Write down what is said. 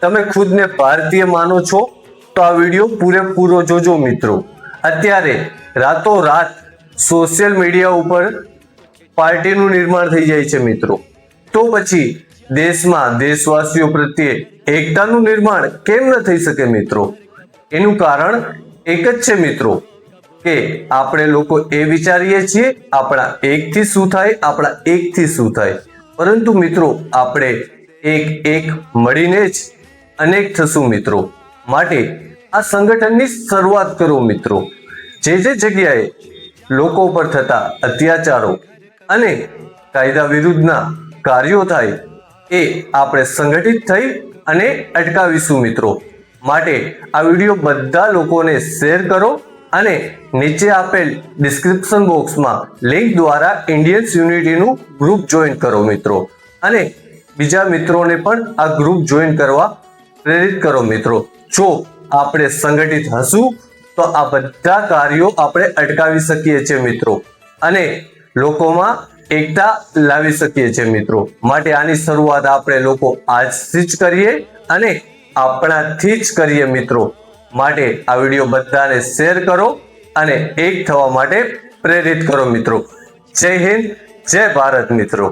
તમે ખુદને ભારતીય માનો છો તો આ વિડીયો પૂરેપૂરો જોજો મિત્રો। અત્યારે રાતોરાત સોશિયલ મીડિયા ઉપર પાર્ટીનું નિર્માણ થઈ જાય છે મિત્રો, તો પછી દેશમાં દેશવાસીઓ પ્રત્યે એકતાનું નિર્માણ કેમ ન થઈ શકે મિત્રો? એનું કારણ એક જ છે મિત્રો કે આપણે લોકો એ વિચારીએ છીએ આપણા એકથી શું થાય, આપણા એકથી શું થાય, પરંતુ મિત્રો આપણે એક મળીને જ અનેક થશું મિત્રો। માટે આ સંગઠનની શરૂઆત કરો મિત્રો। જે જગ્યાએ લોકો પર થતા અત્યાચારો અને કાયદા વિરુદ્ધના કાર્યો થાય એ આપણે સંગઠિત થઈ અને અટકાવીશું મિત્રો। માટે આ વિડીયો બધા લોકોને શેર કરો અને નીચે આપેલ ડિસ્ક્રિપ્શન બોક્સમાં લિંક દ્વારા ઇન્ડિયન્સ યુનિટીનું ગ્રુપ જોઈન કરો મિત્રો, અને બીજા મિત્રોને પણ આ ગ્રુપ જોઈન કરવા પ્રેરિત કરો મિત્રો। જો આપણે સંગઠિત હશું તો આ બધા કાર્યો આપણે અટકાવી શકીએ છીએ મિત્રો, અને લોકોમાં એકતા લાવી શકીએ છીએ મિત્રો। માટે આની શરૂઆત આપણે લોકો આજથી જ કરીએ અને આપણાથી જ કરીએ મિત્રો। માટે આ વિડીયો બધાને શેર કરો અને એક થવા માટે પ્રેરિત કરો મિત્રો। જય હિન્દ, જય ભારત મિત્રો।